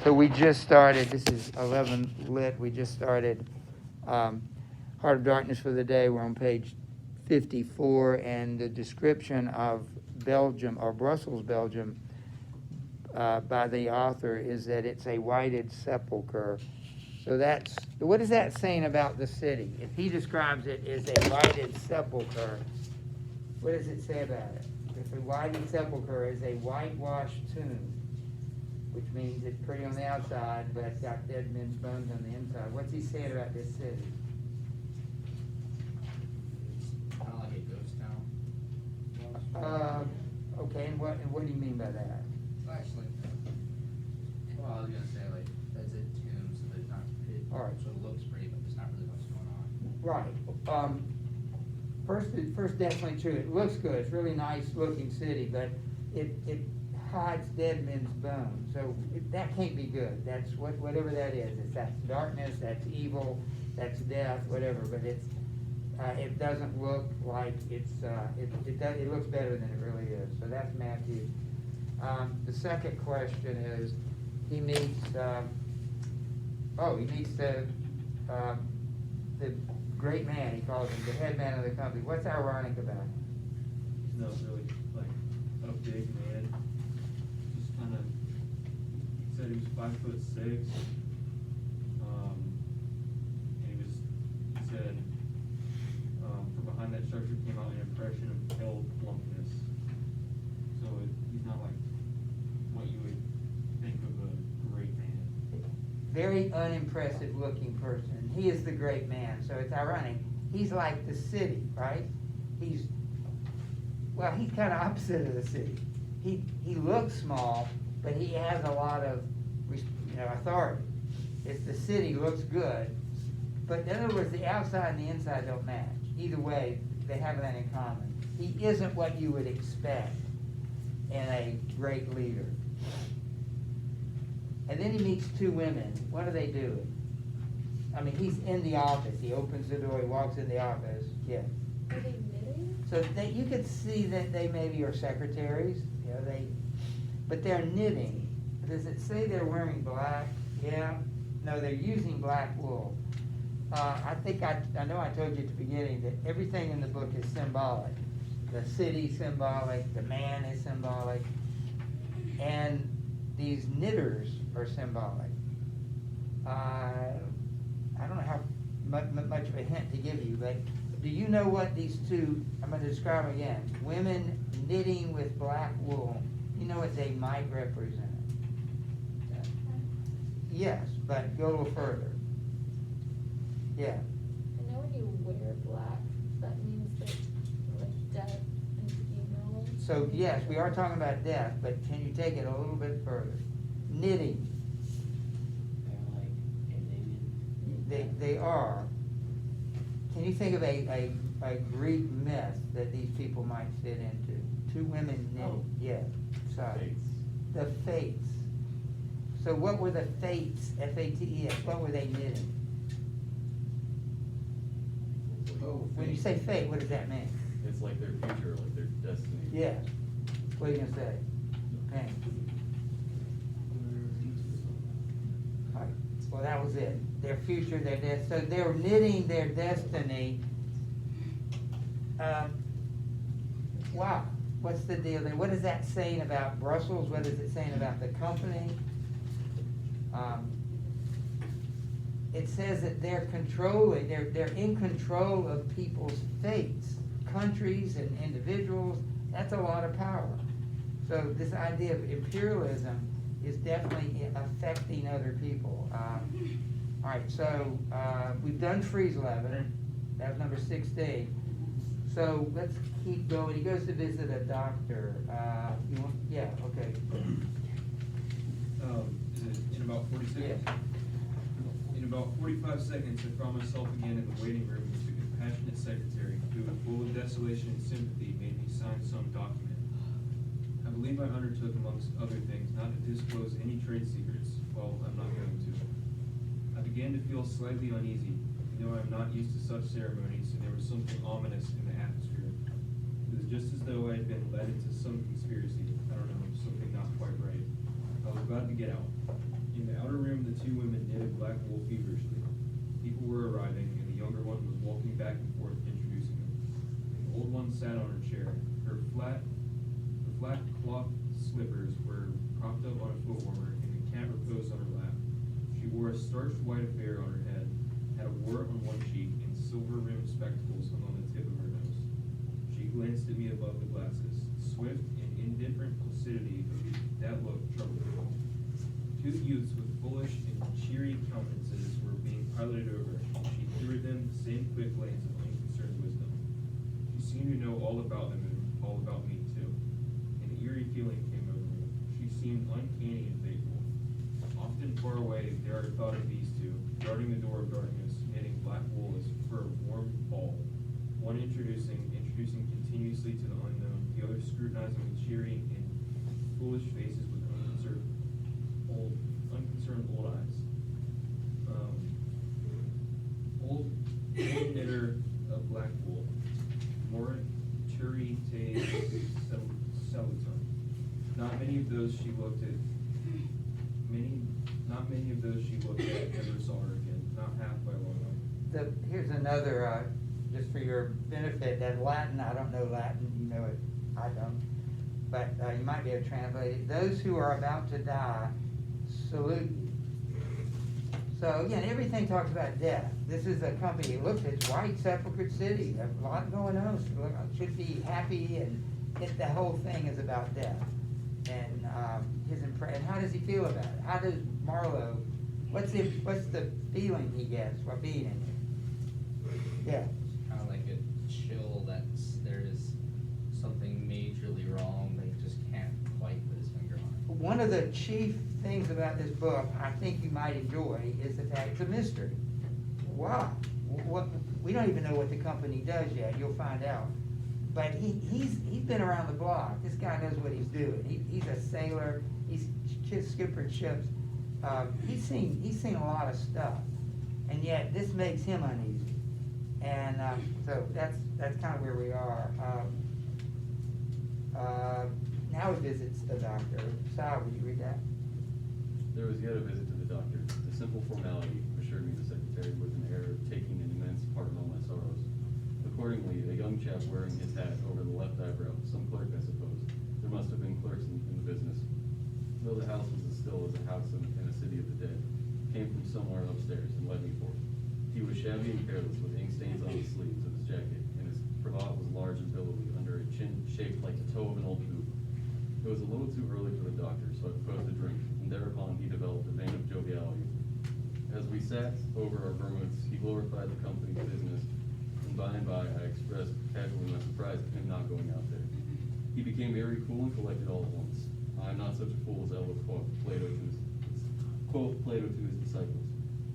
So we just started, this is 11 lit, we just started Heart of Darkness for the Day. We're on page 54, and the description of Belgium, or Brussels, Belgium, by the author is that it's a whited sepulcher. So that's, what is that saying about the city? If he describes it as a whited sepulcher, what does it say about it? If a whited sepulcher is a whitewashed tomb, which means it's pretty on the outside, but it's got dead men's bones on the inside. What's he saying about this city? Kind of like a ghost town. Okay, and what do you mean by that? Actually, well, I was gonna say like that's a tomb, so there's not. All right. So it looks pretty, but there's not really much going on. Right. First, definitely true. It looks good. It's a really nice looking city, but it hides dead men's bones. So that can't be good. That's whatever that is. That's darkness. That's evil. That's death. Whatever. But it doesn't look like it's. It looks better than it really is. So that's Matthew. The second question is, he meets. He meets the great man. He calls him the head man of the company. What's ironic about him? He's not really like a big man. Just kind of said he was 5'6". And he said from behind that structure came out an impression of pale plumpness. So he's not like what you would think of a great man. Very unimpressive looking person. He is the great man, so it's ironic. He's like the city, right? He's kind of opposite of the city. He looks small, but he has a lot of authority. It's the city looks good, but in other words, the outside and the inside don't match. Either way, they have that in common. He isn't what you would expect in a great leader. And then he meets two women. What are they doing? I mean, he's in the office. He opens the door. He walks in the office. Yeah. Are they knitting? So you could see that they maybe are secretaries. But they're knitting. Does it say they're wearing black? Yeah. No, they're using black wool. I think I know I told you at the beginning that everything in the book is symbolic. The city's symbolic. The man is symbolic. And these knitters are symbolic. I don't know how much of a hint to give you, but do you know what these two, I'm going to describe them again, women knitting with black wool, you know what they might represent? Yes, but go a little further. Yeah. I know when you wear black, that means that like death and funeral. So yes, we are talking about death, but can you take it a little bit further? Knitting. They're like Indian. They are. Can you think of a Greek myth that these people might fit into? Two women knitting. Oh. Yeah. Sorry. Fates. The Fates. So what were the Fates? Fates. What were they knitting? Oh, When you say fate, what does that mean? It's like their future, like their destiny. Yes. What are you gonna say? Okay. All right. Well, that was it. Their future, their death. So they're knitting their destiny. Wow. What's the deal there? What is that saying about Brussels? What is it saying about the company? It says that they're controlling, they're in control of people's fates, countries and individuals. That's a lot of power. So this idea of imperialism is definitely affecting other people. All right, so we've done Friesleven. That was number 16. So let's keep going. He goes to visit a doctor. You want? Yeah. Okay. Is it in about 40 seconds? Yeah. In about 45 seconds, I found myself again in the waiting room with the compassionate secretary, who, full of desolation and sympathy, made me sign some document. I believe I undertook, amongst other things, not to disclose any trade secrets. Well, I'm not going to. I began to feel slightly uneasy. You know, I'm not used to such ceremonies, and there was something ominous in the atmosphere. It was just as though I had been led into some conspiracy. I don't know, something not quite right. I was glad to get out. In the outer room, the two women knitted black wool feverishly. People were arriving, and the younger one was walking back and forth, introducing them. The old one sat on her chair. Her flat cloth slippers were propped up on a foot warmer, and the cat reposed on her lap. She wore a starched white affair on her head, had a wart on one cheek, and silver-rimmed spectacles hung on the tip of her nose. She glanced at me above the glasses. Swift and indifferent placidity of that look troubled me. Two youths with foolish and cheery countenances were being piloted over, and she threw at them the same quick glance of unconcerned wisdom. She seemed to know all about them and all about me, too. An eerie feeling came over me. She seemed uncanny and faithful. Often far away, there I thought of these two, guarding the door of darkness, knitting black wool as for a warm fall. One introducing continuously to the unknown, the other scrutinizing with cheery and foolish faces with unconcerned old eyes. Old knitter of black wool, Morituri te salutum. Not many of those she looked at. Not many of those she looked at ever saw her again. Not half by a long way. Here's another, just for your benefit, that Latin, I don't know Latin, you know it, I don't, but you might be able to translate it. Those who are about to die, salute you. So again, everything talks about death. This is a company, look, it's White Sepulchre City, there's a lot going on, should be happy, and the whole thing is about death. And and how does he feel about it? How does Marlowe, what's the feeling he gets while being in it? Yeah. Kind of like a chill that there is something majorly wrong, but he just can't quite put his finger on it. One of the chief things about this book, I think you might enjoy, is the fact it's a mystery. Why? We don't even know what the company does yet. You'll find out. But he's been around the block. This guy knows what he's doing. He's a sailor. He's skippered ships. He's seen a lot of stuff, and yet this makes him uneasy. And so that's kind of where we are. Now he visits the doctor. Sal, would you read that? There was yet a visit to the doctor. The simple formality assured me the secretary with an air of taking an immense part in all my sorrows. Accordingly, a young chap wearing his hat over the left eyebrow, some clerk I suppose, there must have been clerks in the business, though the house was as still as a house in a city of the dead, came from somewhere upstairs and led me forth. He was shabby and careless, with ink stains on the sleeves of his jacket, and his cravat was large and billowy under a chin shaped like the toe of an old boot. It was a little too early for the doctor, so I proposed a drink, and thereupon he developed a vein of joviality. As we sat over our vermouths, he glorified the company's business, and by I expressed casually my surprise at him not going out there. He became very cool and collected all at once. I am not such a fool as Ella quoth Plato to his disciples.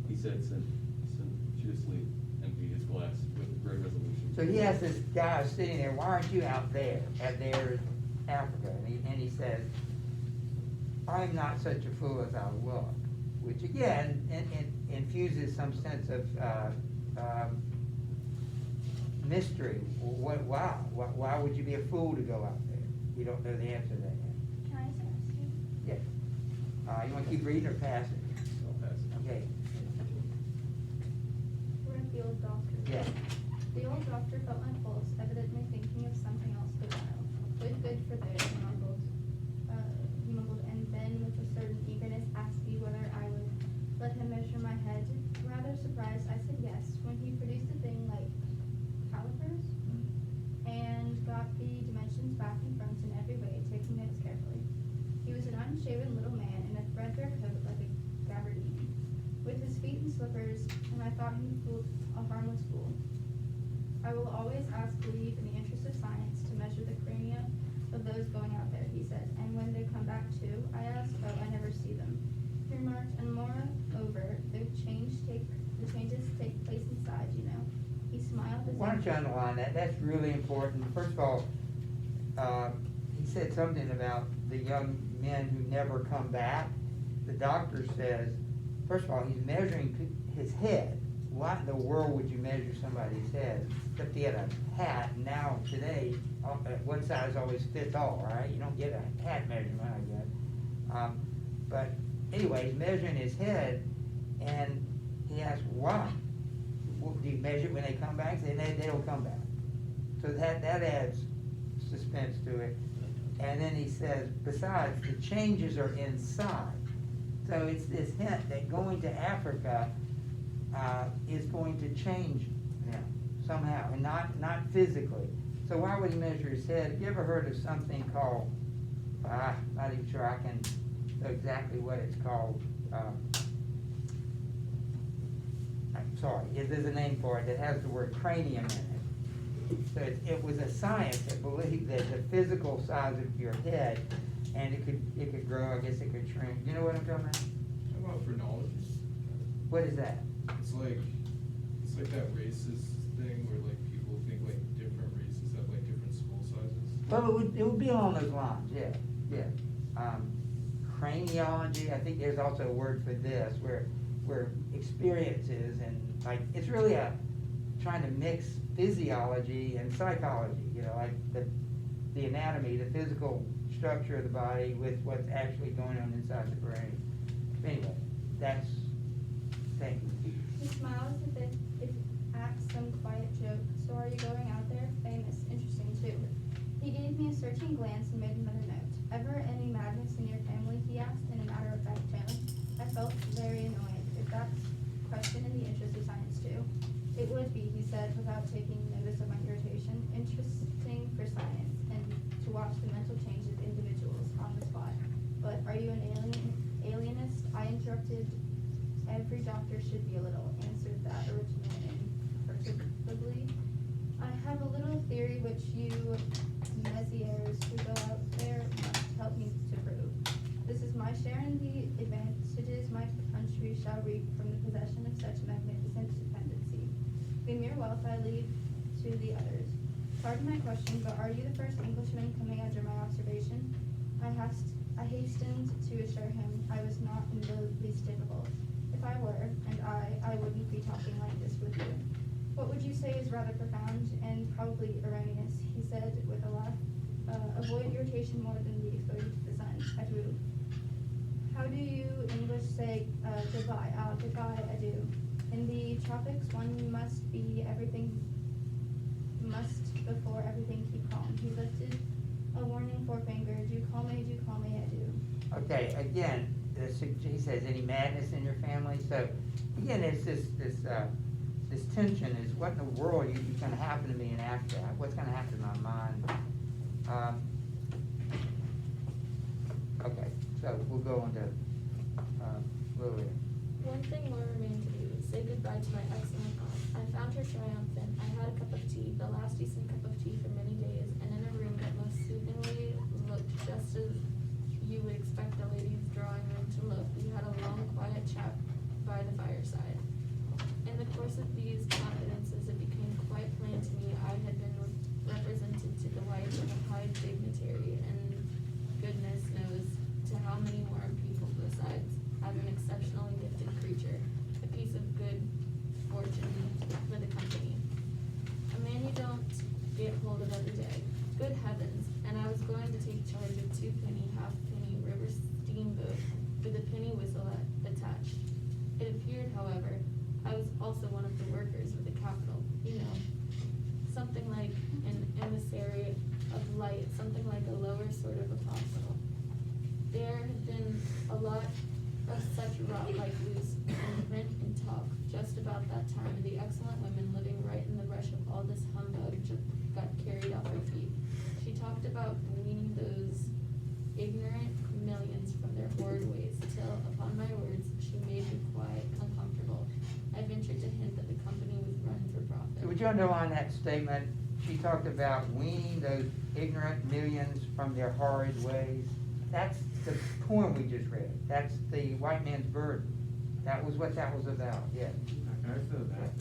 He said sententiously emptied his glass with great resolution. So he has this guy sitting there. Why aren't you out there? And there's Africa, and he says, "I'm not such a fool as I look," which again infuses some sense of mystery. Why would you be a fool to go out there? You don't know the answer to that yet. Can I just ask you? Yes. You want to keep reading or pass it? I'll pass it. Okay. We're at the old doctor. Yeah. The old doctor felt my pulse, evidently thinking of something else the while. Good for there, he mumbled. And then with a certain eagerness asked me whether I would let him measure my head. Rather surprised, I said yes, when he produced a thing like calipers and got the dimensions back and front in every way, taking notes carefully. He was an unshaven little man in a threadbare coat like a gabardine, with his feet in slippers, and I thought him a harmless fool. I will always ask leave in the interest of science to measure the crania of those going out there, he said, and when they come back too, I asked, oh, I never see them. He remarked, and moreover, the changes take place inside, you know. He smiled as Why don't you underline that? That's really important. First of all, he said something about the young men who never come back. The doctor says, first of all, he's measuring his head. Why in the world would you measure somebody's head? Except he had a hat. Now, today, one size always fits all, right? You don't get a hat measurement, I guess. But anyway, he's measuring his head, and he asked, why? Well, do you measure it when they come back? They don't come back. So that adds suspense to it. And then he says, besides, the changes are inside. So it's this hint that going to Africa is going to change him somehow, and not physically. So why would he measure his head? Have you ever heard of something called, not even sure I can know exactly what it's called. I'm sorry, there's a name for it that has the word cranium in it. So it was a science that believed that the physical size of your head, and it could grow, I guess it could shrink. You know what I'm talking about? How about phrenology? What is that? It's like that racist thing where like people think like different races have like different skull sizes. Well, it would be along those lines, yeah. Craniology, I think there's also a word for this, where experiences and like, it's really trying to mix physiology and psychology, like the anatomy, the physical structure of the body with what's actually going on inside the brain. Anyway, thank you. He smiles if it acts some quiet joke. So are you going out there? Famous. Interesting too. He gave me a searching glance and made another note. Ever any madness in your family? He asked in a matter-of-fact tone. I felt very annoyed. If that's a question in the interest of science too. It would be, he said, without taking notice of my irritation. Interesting for science and to watch the mental change of individuals on the spot. But are you an alienist? I interrupted. Every doctor should be a little, answered that original imperturbably. I have a little theory which you messieurs who go out there must help me to prove. This is my share in the advantages my country shall reap from the possession of such magnificent dependency. The mere wealth I leave to the others. Pardon my question, but are you the first Englishman coming under my observation? I hastened to assure him I was not in the least difficult. If I were, and I wouldn't be talking like this with you. What would you say is rather profound and probably erroneous, he said with a laugh. Avoid irritation more than the exposure to the sun. Adieu. How do you English say goodbye? Goodbye, adieu. In the tropics, one must before everything keep calm. He lifted a warning forefinger. Do call me, adieu. Okay, again, he says, any madness in your family? So, again, it's this tension is, what in the world is going to happen to me in Africa? What's going to happen to my mind? Okay, so we'll go on to Lillian. One thing more remained to do, say goodbye to my excellent aunt. I found her triumphant. I had a cup of tea, the last decent cup of tea for many days, and in a room that most soothingly looked just as you would expect a lady's drawing room to look. We had a long, quiet chat by the fireside. In the course of these confidences, it became quite plain to me I had been represented to the wife of a high dignitary, and goodness knows to how many more people besides, as an exceptionally gifted creature, a piece of good fortune for the company. A man you don't get hold of every day. Good heavens, and I was going to take charge of 2 penny, half-penny river steamboat with a penny whistle attached. It appeared, however, I was also one of the workers with the capital, something like an emissary of light, something like a lower sort of apostle. There had been a lot of such rot like loose movement and talk just about that time, and the excellent women living right in the rush of all this humbug got carried off her feet. She talked about weaning those ignorant millions from their horrid ways, till, upon my words, she made me quite uncomfortable. I ventured to hint that the company was run for profit. So would you underline that statement? She talked about weaning those ignorant millions from their horrid ways. That's the poem we just read. That's the white man's burden. That was what that was about, yes. Can I fill that?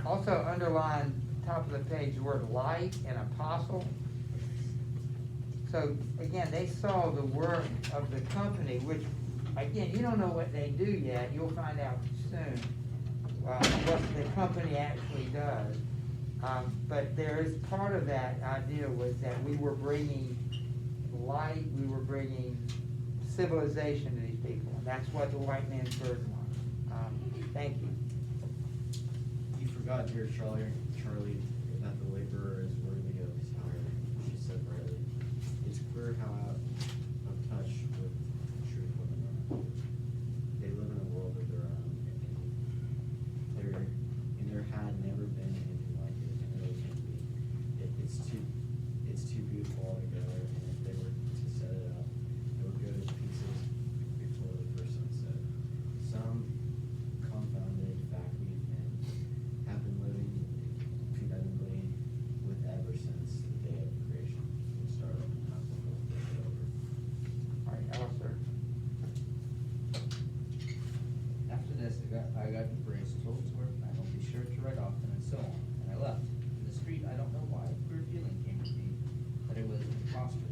Also underline top of the page the word light and apostle. So again, they saw the work of the company, which again, you don't know what they do yet. You'll find out soon what the company actually does. But there is part of that idea was that we were bringing light, we were bringing civilization to these people. That's what the white man's burden was. Thank you. You forgot, dear Charlie, that the laborer is worthy of his hire, she said brightly. It's queer how out of touch with truth women are. They live in a world of their own, and there had never been anything like it, and there can't be. It's too beautiful altogether, and if they were to set it up, it would go to pieces before the first sunset. Some confounded faculty of men have been living conventionally with ever since the day of creation. We started off and have to go over. All right, Alistair. After this, I got embraced, told to work, I will be sure to write often, and so on, and I left. In the street, I don't know why, a queer feeling came to me that it was an imposter.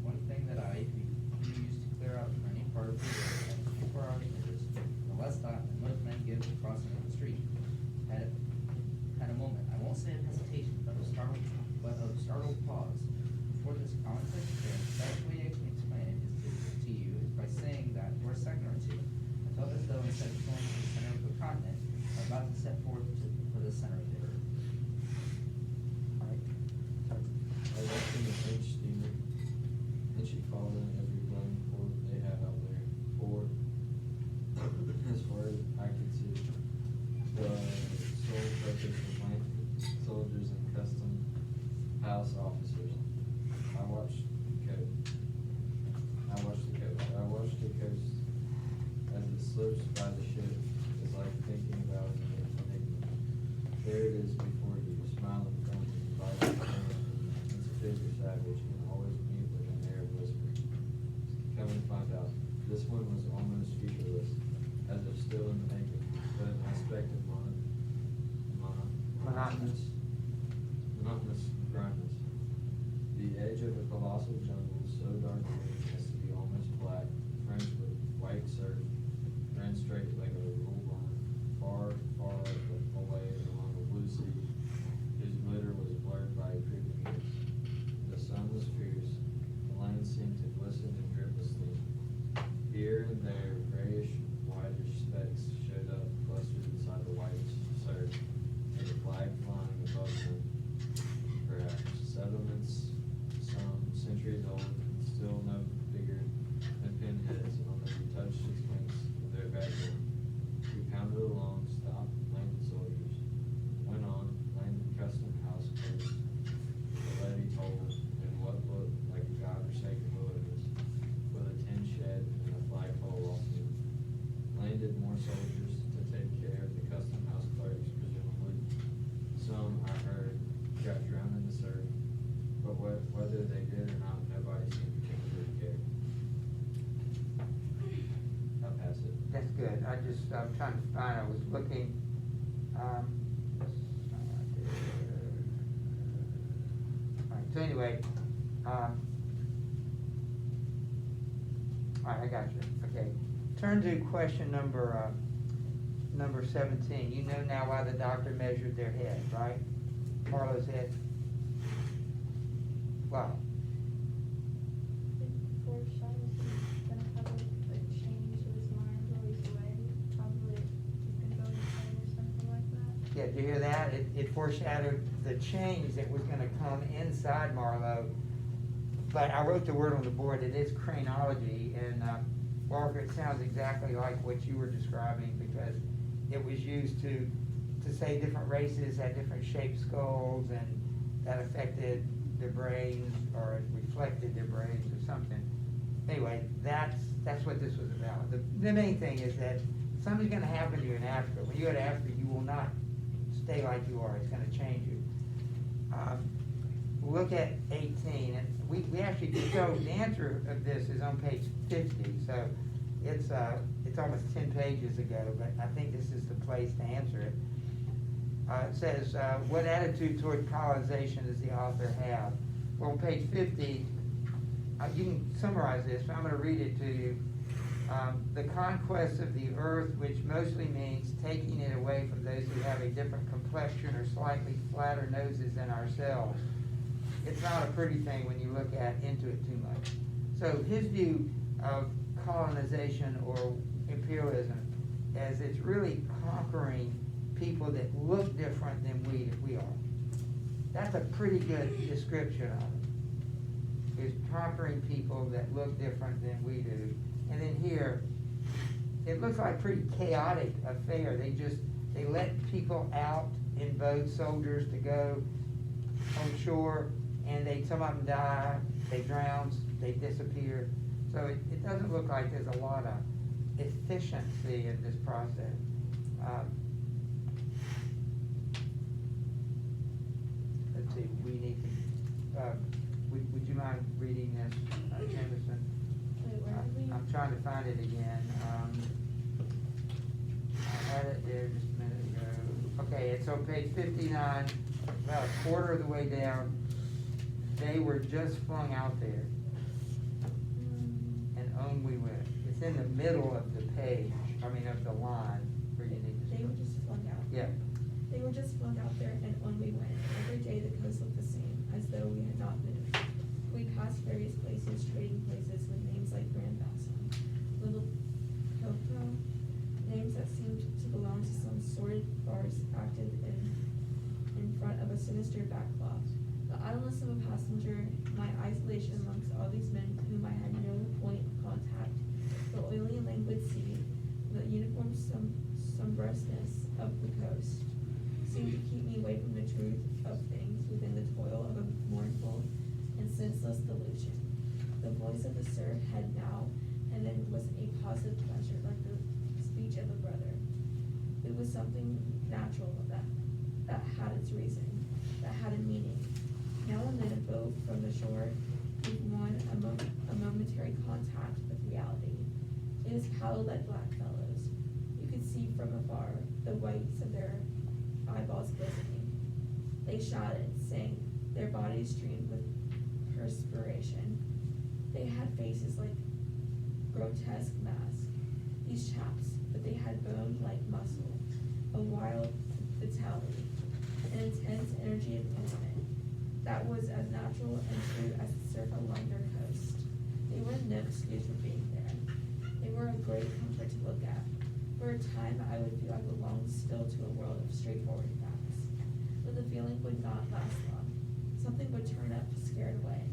One thing that I used to clear out from any part of the world at 24 hours notice, the less thought than most men give to crossing the street. Had a moment, I won't say of hesitation, but of startled pause. Before this common secretary, the best way I can explain it to you is by saying that for a second or two, I felt as though instead of going to the center of the continent, I was about to step forward for the center of the earth. All right. I left in the French steamer, and she followed in every blown port they had out there. For, as far as I could see, the sole purpose of land soldiers and custom house officers. I watched the coast. I watched the coast as it slips by the ship. It's like thinking about an enigma. There it is before you, smiling from you, inviting it's a figure savage and always mute with an air of whispering. Come to find out, this one was almost featureless, as if still in the making, but an aspect of monotonous dryness. The edge of a colossal jungle so dark green as to be almost black, fringed with white surf, ran straight like a rule line, far, far away along a blue sea, whose glitter was blurred by creeping mist. The sun was fierce, the land seemed to glisten and drip with steam. Here and there, grayish, whitish specks showed up, clustered inside the white surf, and a flag flying above them. Perhaps settlements, some centuries old, still no bigger than pinheads on the retouched expanse of their background. We pounded along, stopped, landed soldiers, went on, landed custom house clerks, the levy told, in what looked like a godforsaken wilderness, with a tin shed and a flagpole off it. Landed more soldiers to take care of the custom house clerks, presumably. Some, I heard, got drowned in the surf, but whether they did or not, nobody seemed particularly to care. I'll pass it. That's good. I'm trying to find, I was looking, all right, so anyway, all right, I got you. Okay. Turn to question number 17. You know now why the doctor measured their head, right? Marlo's head. Wow. It foreshadows he's gonna have a change to his mind while he's away. Probably he's gonna go insane or something like that. Yeah, did you hear that? It foreshadowed the change that was gonna come inside Marlo. But I wrote the word on the board, it is craniology, and Walker, it sounds exactly like what you were describing, because it was used to say different races had different shaped skulls, and that affected their brains, or it reflected their brains or something. Anyway, that's what this was about. The main thing is that something's gonna happen to you in Africa. When you go to Africa, you will not stay like you are, it's gonna change you. Look at 18, and we actually, so the answer of this is on page 50, so it's almost 10 pages ago, but I think this is the place to answer it. It says, what attitude toward colonization does the author have? Well, on page 50, you can summarize this, but I'm going to read it to you. The conquest of the earth, which mostly means taking it away from those who have a different complexion or slightly flatter noses than ourselves. It's not a pretty thing when you look into it too much. So his view of colonization or imperialism as it's really conquering people that look different than we are. That's a pretty good description of it. It's conquering people that look different than we do. And then here, it looks like a pretty chaotic affair. They let people out in boats, soldiers, to go on shore, and some of them die, they drown, they disappear. So it doesn't look like there's a lot of efficiency in this process. Let's see, we need to, would you mind reading this, Jameson? Wait, where are we? I'm trying to find it again. I had it there just a minute ago. Okay, it's on page 59, about a quarter of the way down. They were just flung out there, and on we went. It's in the middle of the page, of the line where you need to. They were just flung out. Yeah, They were just flung out there and on we went. Every day the coast looked the same, as though we had not moved. We passed various places, trading places with names like Grand Bassam, Little Coco, names that seemed to belong to some sordid farce acted in front of a sinister backcloth. The idleness of a passenger, my isolation amongst all these men whom I had no point of contact, the oily and languid sea, the uniform sombrousness of the coast, seemed to keep me away from the truth of things within the toil of a mournful and senseless delusion. The voice of the surf had now and then was a positive pleasure, like the speech of a brother. It was something natural that had its reason, that had a meaning. Now and then a boat from the shore gave one a momentary contact with reality. It is pallid like black fellows. You could see from afar the whites of their eyeballs glistening. They shouted, sang, their bodies streamed with perspiration. They had faces like grotesque masks, these chaps, but they had bone like muscle, a wild vitality, an intense energy of movement that was as natural and true as the surf along their coast. They were no excuse for being there. They were a great comfort to look at. For a time, I would feel I belonged still to a world of straightforward facts. But the feeling would not last long. Something would turn up, scared away.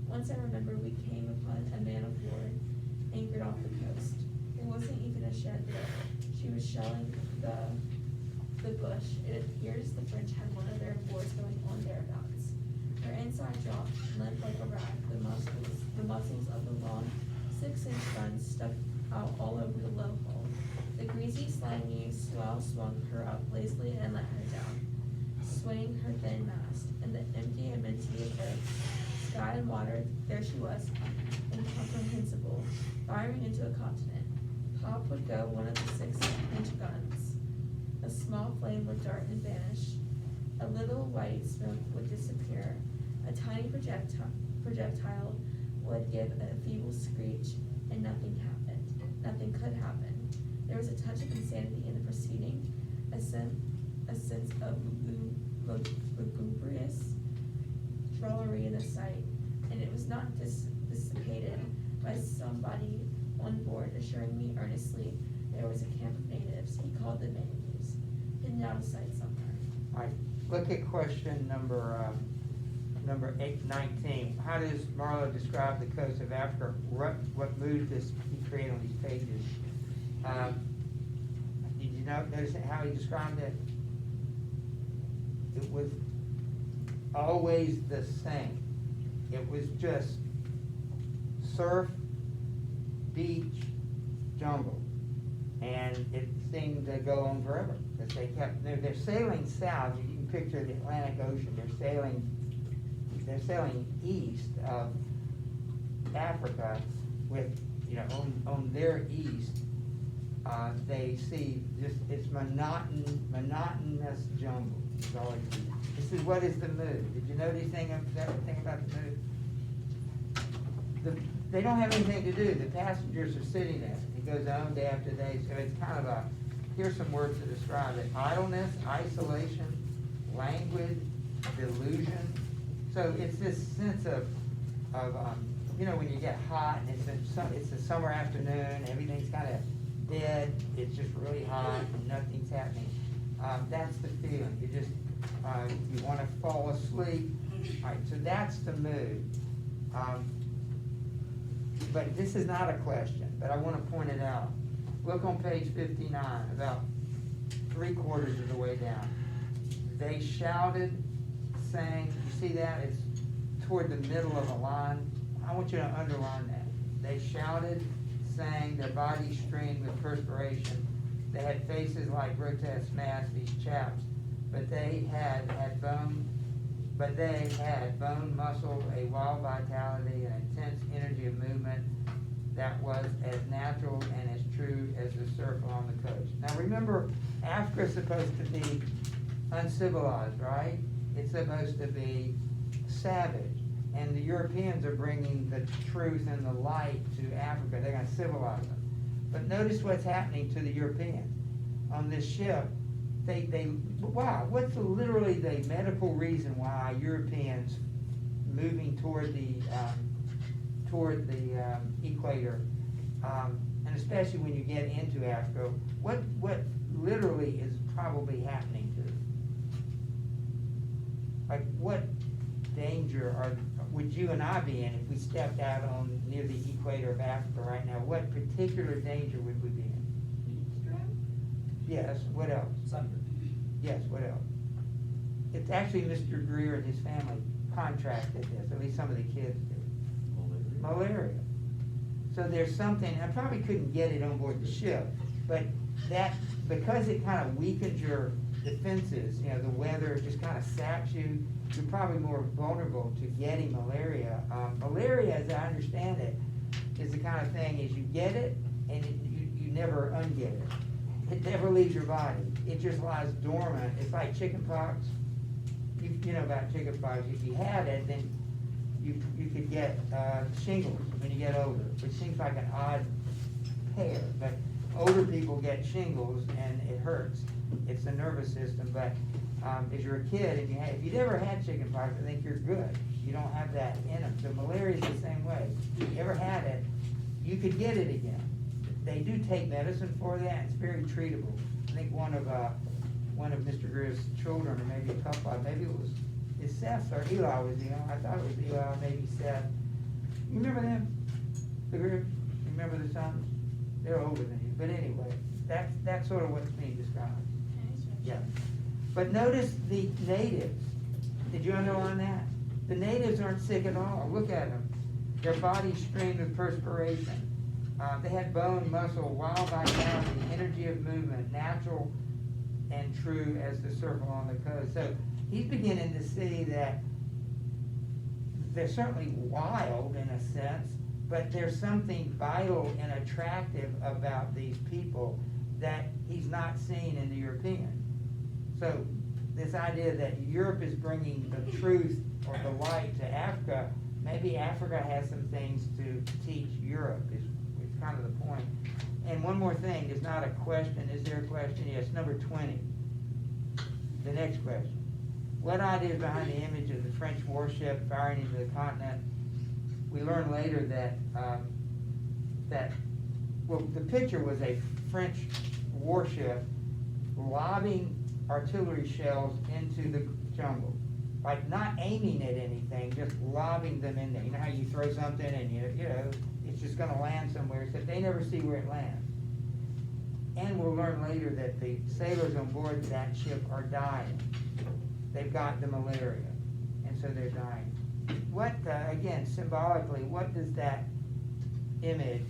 Once I remember we came upon a man of war anchored off the coast. There wasn't even a shed there. She was shelling the bush. It appears the French had one of their wars going on thereabouts. Her inside dropped, limp like a rag. The muscles of the long 6-inch gun stuck out all over the low hull. The greasy, slimy swell swung her up lazily and let her down, swaying her thin mast. In the empty immensity of earth, sky and water, there she was, incomprehensible, firing into a continent. Pop would go one of the 6-inch guns. A small flame would dart and vanish. A little white smoke would disappear. A tiny projectile would give a feeble screech, and nothing happened. Nothing could happen. There was a touch of insanity in the proceeding, a sense of lugubrious drollery in the sight, and it was not dissipated by somebody on board assuring me earnestly there was a camp of natives, he called them enemies, hidden out of sight somewhere. all right, look at question number 19. How does Marlowe describe the coast of Africa? What mood does he create on these pages? Did you notice how he described it? It was always the same. It was just surf, beach, jungle. And it seemed to go on forever, because they're sailing south. You can picture the Atlantic Ocean. They're sailing east of Africa with, on their east, they see just, it's monotonous jungle. It's all it is. This is what is the mood. Did you notice anything about the mood? They don't have anything to do. The passengers are sitting there. It goes on day after day. So it's kind of here's some words to describe it: idleness, isolation, languid, delusion. So it's this sense of you know, when you get hot and it's a summer afternoon, everything's kind of dead, it's just really hot and nothing's happening. That's the feeling. You just, you want to fall asleep. All right, so that's the mood. But this is not a question, but I want to point it out. Look on page 59, about 3/4 of the way down. They shouted, saying, you see that? It's toward the middle of a line. I want you to underline that. They shouted, saying, their bodies streamed with perspiration. They had faces like grotesque masks, these chaps, but they had bone, muscle, a wild vitality, an intense energy of movement that was as natural and as true as the surf along the coast. Now remember, Africa's supposed to be uncivilized, right? It's supposed to be savage. And the Europeans are bringing the truth and the light to Africa. They're going to civilize them. But notice what's happening to the Europeans. On this ship, what's literally the medical reason why Europeans moving toward the equator, and especially when you get into Africa, what literally is probably happening to them? Like, what danger would you and I be in if we stepped out on near the equator of Africa right now? What particular danger would we be in? Yes, what else? Sunburn. Yes, what else? It's actually Mr. Greer and his family contracted this, at least some of the kids did. Malaria. So there's something, I probably couldn't get it on board the ship, but that, because it kind of weakens your defenses, you know, the weather just kind of saps you, you're probably more vulnerable to getting malaria. Malaria, as I understand it, is the kind of thing is you get it and you never unget it. It never leaves your body. It just lies dormant. It's like chicken pox. You know about chicken pox. If you had it, then you could get shingles when you get older, which seems like an odd pair. But older people get shingles and it hurts. It's the nervous system. But if you're a kid and if you've ever had chicken pox, I think you're good. You don't have that in them. So malaria is the same way. If you ever had it, you could get it again. They do take medicine for that. It's very treatable. I think one of Mr. Greer's children, or maybe a couple, maybe it was Seth or Eli was, I thought it was Eli, maybe Seth. You remember them? The Greer? You remember the sons? They're older than you. But anyway, that's sort of what's being described. Yeah. But notice the natives. Did you underline that? The natives aren't sick at all. Look at them. Their bodies streamed with perspiration. They had bone, muscle, wild vitality, energy of movement, natural and true as the surf along the coast. So he's beginning to see that they're certainly wild in a sense, but there's something vital and attractive about these people that he's not seeing in the European. So this idea that Europe is bringing the truth or the light to Africa, maybe Africa has some things to teach Europe, is kind of the point. And one more thing, there's not a question. Is there a question? Yes, number 20. The next question. What idea is behind the image of the French warship firing into the continent? We learned later that the picture was a French warship lobbing artillery shells into the jungle. Like not aiming at anything, just lobbing them in there. You know how you throw something and you know, it's just going to land somewhere, except they never see where it lands. And we'll learn later that the sailors on board that ship are dying. They've got the malaria, and so they're dying. What, again, symbolically, what does that image,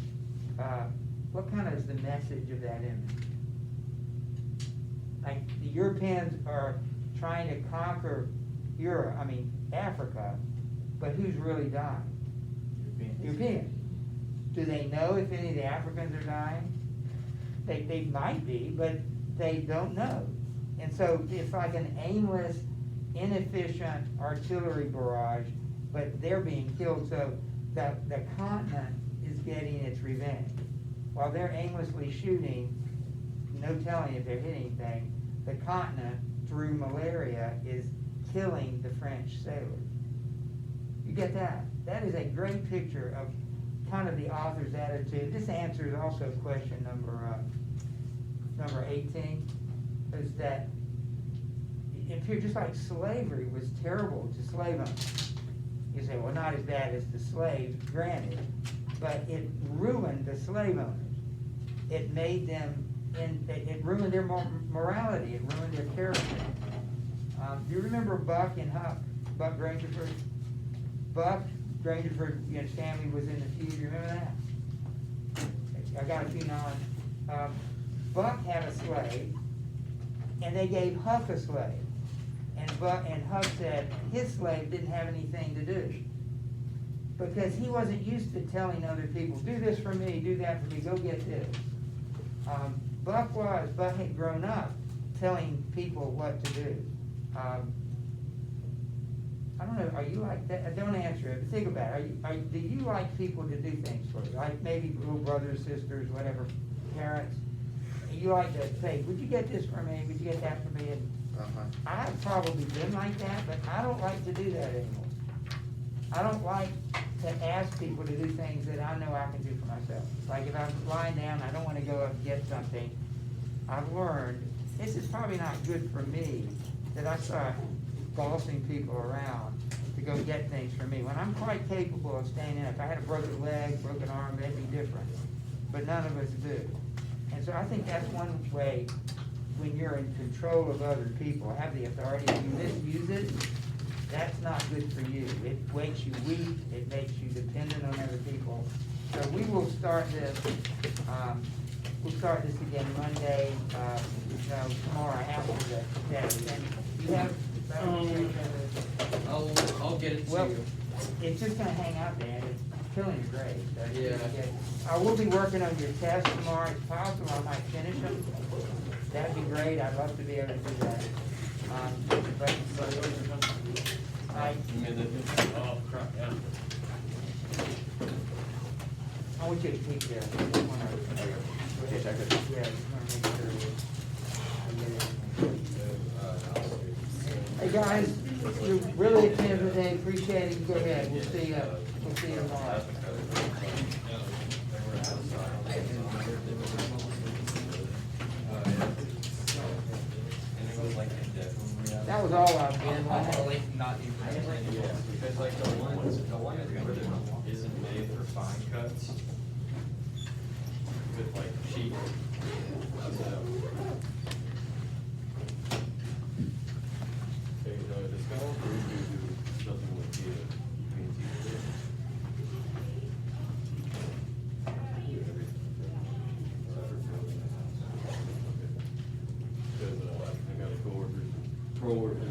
what kind of is the message of that image? Like the Europeans are trying to conquer Africa, but who's really dying? Europeans. Do they know if any of the Africans are dying? They might be, but they don't know. And so it's like an aimless, inefficient artillery barrage, but they're being killed. So the continent is getting its revenge. While they're aimlessly shooting, no telling if they're hitting anything, the continent, through malaria, is killing the French sailors. You get that? That is a great picture of kind of the author's attitude. This answers also question number 18, is that it appeared just like slavery was terrible to slave owners. You say, well, not as bad as the slaves, granted, but it ruined the slave owners. It made them, it ruined their morality, it ruined their character. Do you remember Buck and Huck, Buck Grangerford? Buck Grangerford, his family was in the feud, you remember that? I got a few knowledge. Buck had a slave, and they gave Huck a slave. And Huck said his slave didn't have anything to do. Because he wasn't used to telling other people, do this for me, do that for me, go get this. Buck had grown up telling people what to do. I don't know, are you like that? Don't answer it, but think about it. Do you like people to do things for you? Like maybe little brothers, sisters, whatever, parents? You like to say, would you get this for me? Would you get that for me? And I've probably been like that, but I don't like to do that anymore. I don't like to ask people to do things that I know I can do for myself. Like if I'm lying down, I don't want to go up and get something. I've learned, this is probably not good for me, that I start bossing people around to go get things for me. When I'm quite capable of staying in, if I had a broken leg, broken arm, that'd be different. But none of us do. And so I think that's one way, when you're in control of other people, have the authority, if you misuse it, that's not good for you. It makes you weak, it makes you dependent on other people. So we will start this, again Monday, tomorrow after the test. And you have, I'll get it to well, you. it's just gonna hang out there, and it's killing your grades. So Yeah. I will be working on your tests tomorrow. It's possible I might finish them. That'd be great. I'd love to be able to do that. But Oh, crap, yeah. I want you to keep this. Yeah, just wanna make sure Hey, guys, you really attended today. Appreciate it. Go ahead. We'll see you tomorrow. That was all I've been. Not even. Yeah, because like the one that isn't made for fine cuts, with like sheet. The skull, or you do something with the Because I got a coworker